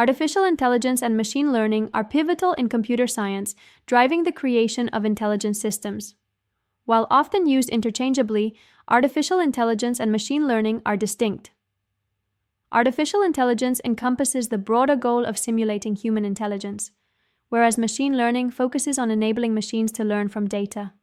Artificial intelligence and machine learning are pivotal in computer science, driving the creation of intelligent systems. While often used interchangeably, artificial intelligence and machine learning are distinct. Artificial intelligence encompasses the broader goal of simulating human intelligence, whereas machine learning focuses on enabling machines to learn from data.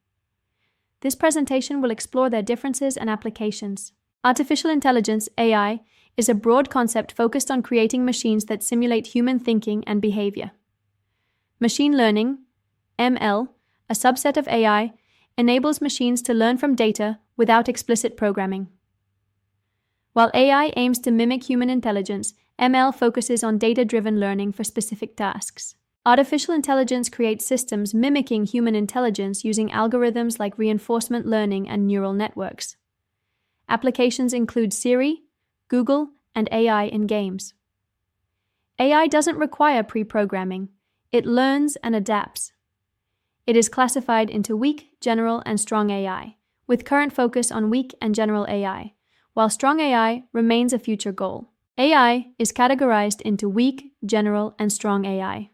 This presentation will explore their differences and applications. Artificial intelligence, AI, is a broad concept focused on creating machines that simulate human thinking and behavior. Machine learning, ML, a subset of AI, enables machines to learn from data without explicit programming. While AI aims to mimic human intelligence, ML focuses on data-driven learning for specific tasks. Artificial intelligence creates systems mimicking human intelligence using algorithms like reinforcement learning and neural networks. Applications include Siri, Google, and AI in games. AI doesn't require pre-programming. It learns and adapts. It is classified into weak, general, and strong AI, with current focus on weak and general AI, while strong AI remains a future goal. AI is categorized into weak, general, and strong AI.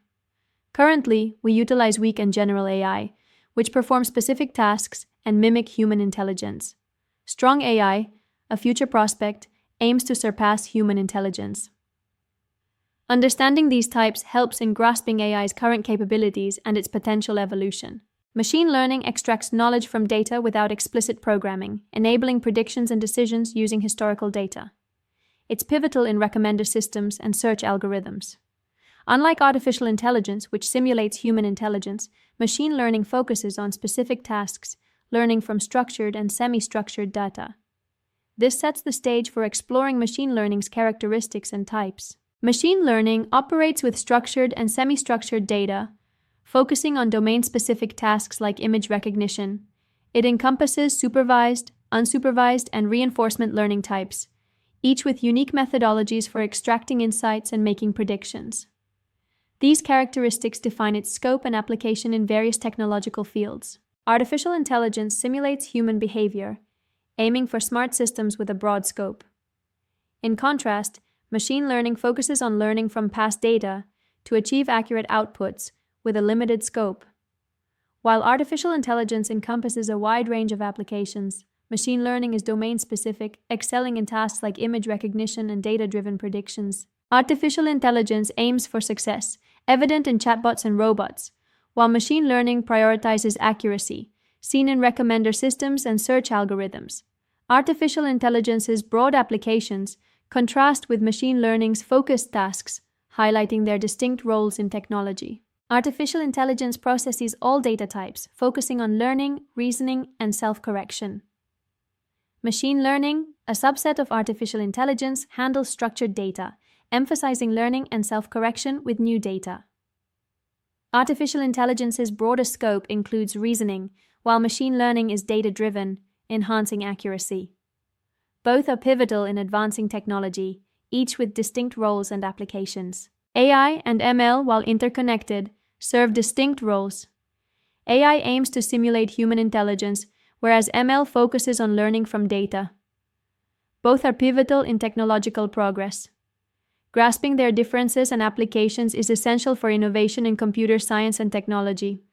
Currently, we utilize weak and general AI, which perform specific tasks and mimic human intelligence. Strong AI, a future prospect, aims to surpass human intelligence. Understanding these types helps in grasping AI's current capabilities and its potential evolution. Machine learning extracts knowledge from data without explicit programming, enabling predictions and decisions using historical data. It's pivotal in recommender systems and search algorithms. Unlike artificial intelligence, which simulates human intelligence, machine learning focuses on specific tasks, learning from structured and semi-structured data. This sets the stage for exploring machine learning's characteristics and types. Machine learning operates with structured and semi-structured data, focusing on domain-specific tasks like image recognition. It encompasses supervised, unsupervised, and reinforcement learning types, each with unique methodologies for extracting insights and making predictions. These characteristics define its scope and application in various technological fields. Artificial intelligence simulates human behavior, aiming for smart systems with a broad scope. In contrast, machine learning focuses on learning from past data to achieve accurate outputs with a limited scope. While artificial intelligence encompasses a wide range of applications, machine learning is domain-specific, excelling in tasks like image recognition and data-driven predictions. Artificial intelligence aims for success, evident in chatbots and robots, while machine learning prioritizes accuracy, seen in recommender systems and search algorithms. Artificial intelligence's broad applications contrast with machine learning's focused tasks, highlighting their distinct roles in technology. Artificial intelligence processes all data types, focusing on learning, reasoning, and self-correction. Machine learning, a subset of artificial intelligence, handles structured data, emphasizing learning and self-correction with new data. Artificial intelligence's broader scope includes reasoning, while machine learning is data-driven, enhancing accuracy. Both are pivotal in advancing technology, each with distinct roles and applications. AI and ML, while interconnected, serve distinct roles. AI aims to simulate human intelligence, whereas ML focuses on learning from data. Both are pivotal in technological progress. Grasping their differences and applications is essential for innovation in computer science and technology.